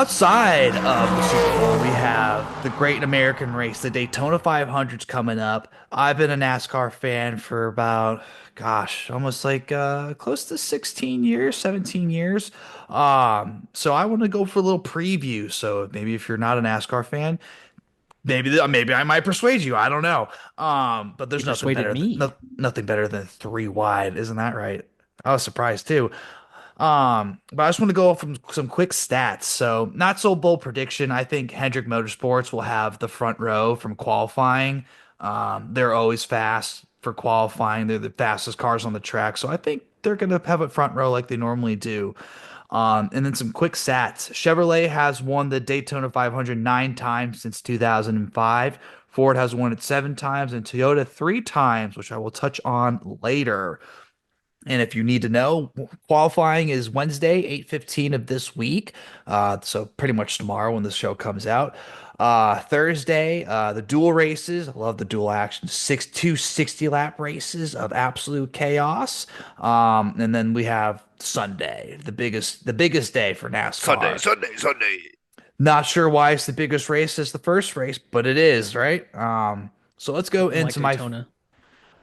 Outside of the Super Bowl, we have the Great American Race, the Daytona 500's coming up. I've been a NASCAR fan for about, gosh, almost like close to 16 years, 17 years. So I want to go for a little preview. So maybe if you're not a NASCAR fan, maybe I might persuade you. I don't know. But You there's nothing persuaded better than me. nothing better than three wide, isn't that right? I was surprised too. But I just want to go from some quick stats. So, not so bold prediction. I think Hendrick Motorsports will have the front row from qualifying. They're always fast for qualifying. They're the fastest cars on the track. So, I think they're going to have a front row like they normally do. And then some quick stats. Chevrolet has won the Daytona 500 9 times since 2005. Ford has won it 7 times, and Toyota 3 times, which I will touch on later. And if you need to know, qualifying is Wednesday, 8:15 of this week. So pretty much tomorrow when this show comes out. Thursday, the dual races. I love the dual action. Two 60-lap races of absolute chaos. And then we have Sunday, the biggest day for Sunday, NASCAR. Sunday, Sunday. Not sure why it's the biggest race as the first race, but it is, right? So let's go Nothing like into my Daytona.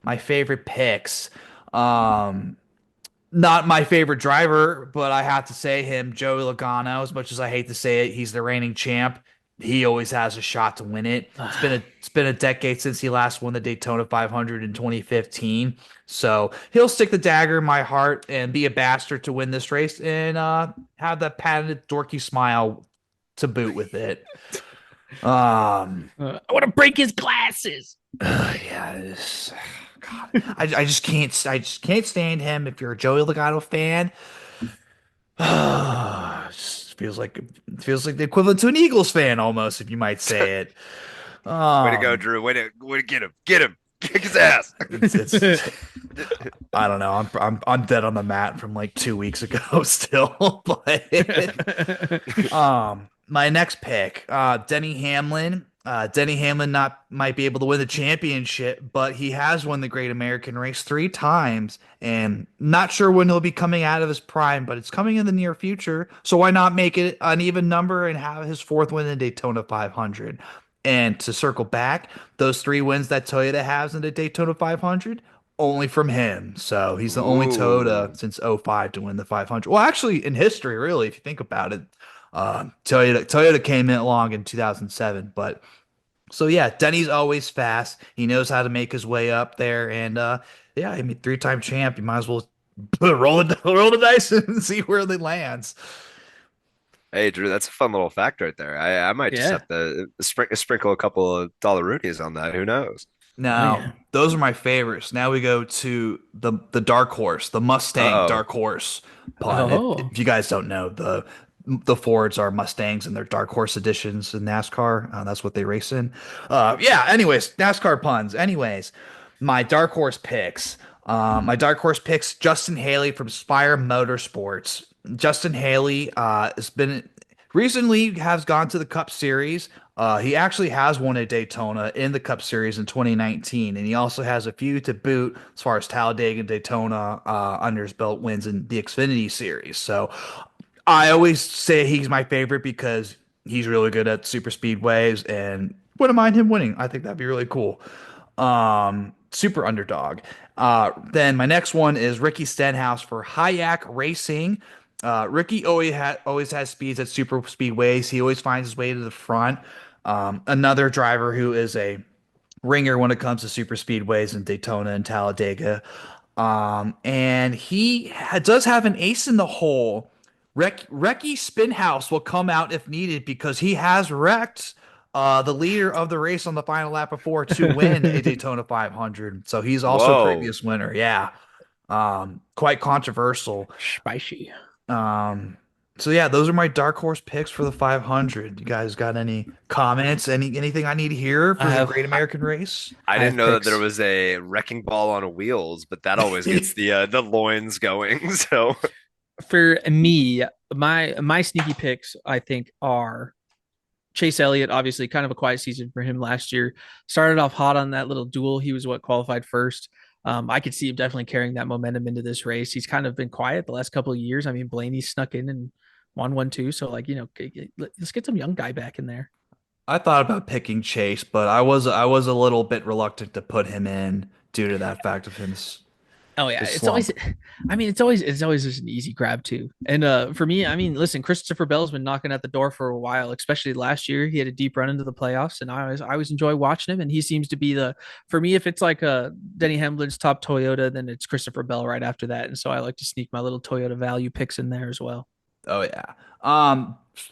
my favorite picks. Um, Not my favorite driver, but I have to say him, Joey Logano. As much as I hate to say it, he's the reigning champ. He always has a shot to win it. It's been a decade since he last won the Daytona 500 in 2015. So he'll stick the dagger in my heart and be a bastard to win this race and have that patented dorky smile to boot with it. Um, I want to break his glasses. yeah, God, I just can't stand him. If you're a Joey Logano fan, it just feels like the equivalent to an Eagles fan almost, if you might say it. Way to go, Um, Drew. Way to get him. Get him. Kick his ass. it's I don't know. I'm dead on the mat from like 2 weeks ago still, but my next pick, Denny Hamlin. Denny Hamlin not might be able to win the championship, but he has won the Great American Race 3 times, and not sure when he'll be coming out of his prime, but it's coming in the near future. So why not make it an even number and have his fourth win in Daytona 500? And to circle back, those 3 wins that Toyota has in the Daytona 500, only from him. So he's the only Toyota Ooh. since '05 to win the 500. Well, actually, in history, really, if you think about it, Toyota came in along in 2007, but so yeah, Denny's always fast. He knows how to make his way up there, and yeah, I mean, 3-time champ. You might as well roll the dice and see where they lands. Hey, Drew, that's a fun little fact right there. I might just Yeah. have to sprinkle a couple of dollar rupees on that. Who knows? Oh Now, yeah. those are my favorites. Now we go to the dark horse, the Mustang Uh-oh. dark horse pun. If Oh. you guys don't know, the Fords are Mustangs and they're dark horse editions in NASCAR. That's what they race in. Yeah. Anyways, NASCAR puns. Anyways, my dark horse picks Justin Haley from Spire Motorsports. Justin Haley has been recently has gone to the Cup Series. He actually has won a Daytona in the Cup Series in 2019, and he also has a few to boot as far as Talladega and Daytona under his belt wins in the Xfinity Series. So I always say he's my favorite because he's really good at super speedways, and wouldn't mind him winning. I think that'd be really cool. Super underdog. Then my next one is Ricky Stenhouse for Hayek Racing. Ricky always has speeds at super speedways. He always finds his way to the front. Another driver who is a ringer when it comes to super speedways in Daytona and Talladega. And does have an ace in the hole. Recky Spinhouse will come out if needed because he has wrecked the leader of the race on the final lap before to win a Daytona 500. So he's also a Whoa. previous winner. Yeah. Quite controversial. Spicy. Um, so yeah, those are my dark horse picks for the 500. You guys got any comments? Anything I need to hear I for the have Great American Race? I I didn't have know that there picks. was a wrecking ball on wheels, but that always gets the loins going. So For me, my sneaky picks, I think, are Chase Elliott, obviously kind of a quiet season for him last year. Started off hot on that little duel. He was what qualified first. I could see him definitely carrying that momentum into this race. He's kind of been quiet the last couple of years. I mean, Blaney snuck in and 1-1-2. So like, let's get some young guy back in there. I thought about picking Chase, but I was a little bit reluctant to put him in due to that fact of Oh yeah, his it's always. slump. I mean, it's always just an easy grab too. And for me, I mean, listen, Christopher Bell's been knocking at the door for a while, especially last year. He had a deep run into the playoffs, and I always enjoy watching him. And he seems to be the for me, if it's like Denny Hamlin's top Toyota, then it's Christopher Bell right after that. And so I like to sneak my little Toyota value picks in there as well. Oh yeah.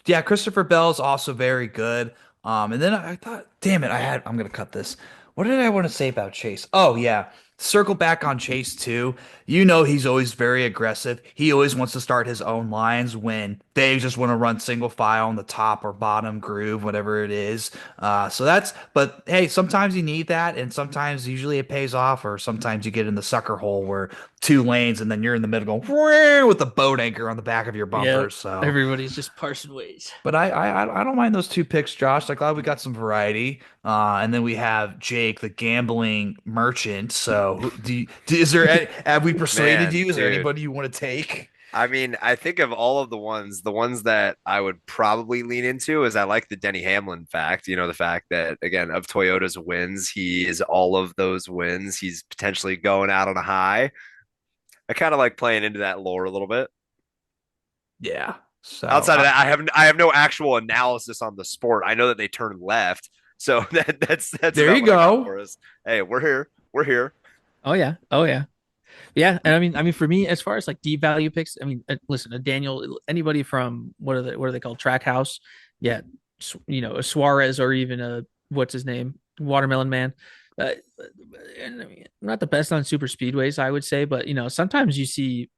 Yeah, Christopher Bell's also very good. And then I thought, damn it, I'm gonna cut this. What did I want to say about Chase? Oh yeah. Circle back on Chase too. You know he's always very aggressive. He always wants to start his own lines when they just want to run single file on the top or bottom groove, whatever it is. But hey, sometimes you need that, and sometimes usually it pays off, or sometimes you get in the sucker hole where two lanes and then you're in the middle going "Wah," with the boat anchor on the back of your Yeah, bumper. So everybody's just parsing ways. but I don't mind those two picks, Josh. I'm glad we got some variety. And then we have Jake, the gambling merchant. So is there have we persuaded Man, you? Is there dude. anybody you want to take? I mean, I think of all of the ones that I would probably lean into is I like the Denny Hamlin fact. The fact that, again, of Toyota's wins, he is all of those wins. He's potentially going out on a high. I kind of like playing into that lore a little bit. Yeah. So Outside of that, I have no actual analysis on the sport. I know that they turn left, so that's there about you what I got go. for us. Hey, we're here. We're here. Oh yeah, oh yeah. Yeah, and I mean, for me, as far as like deep value picks, I mean, listen, a Daniel, anybody from what are they called, Trackhouse, yeah, a Suarez or even a what's his name, Watermelon Man, uh, and I mean, not the best on super speedways, I would say, but sometimes you see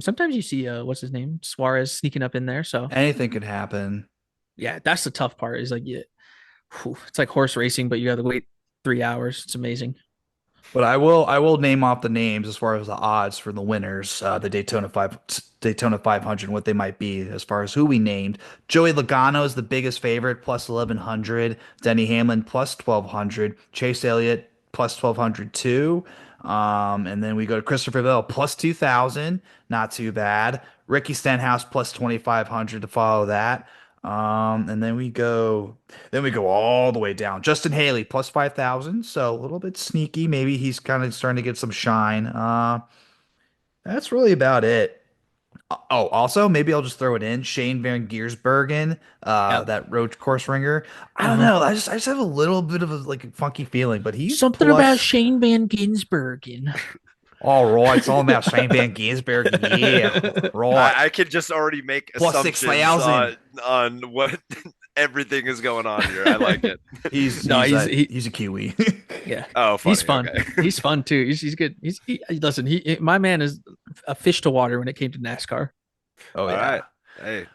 what's his name, Suarez sneaking up in there. So Anything could happen. yeah, that's the tough part. Is like it's like horse racing, but you got to wait 3 hours. It's amazing. But I will name off the names as far as the odds for the winners, the Daytona 500, what they might be as far as who we named. Joey Logano is the biggest favorite, plus 1100. Denny Hamlin plus 1200. Chase Elliott plus 1200 too. And then we go to Christopher Bell plus 2000, not too bad. Ricky Stenhouse plus 2500 to follow that. And then we go all the way down. Justin Haley plus 5,000, so a little bit sneaky. Maybe he's kind of starting to get some shine. That's really about it. Oh, also, maybe I'll just throw it in. Shane Van Giersbergen, Yep. that road course ringer. I don't Uh-huh. know. I just have a little bit of a like funky feeling, but he's Something about plus. Shane Van Ginsbergen. All right, it's all about Shane Van Gisbergen. Yeah, right. I can just already make Plus six assumptions thousand. on what everything is going on here. I like it. He's No, he's he's a he he's a Kiwi. yeah. Oh, He's funny. fun. Okay. He's fun too. He's good. Listen, my man is a fish to water when it came to NASCAR. Oh All right. yeah. Hey,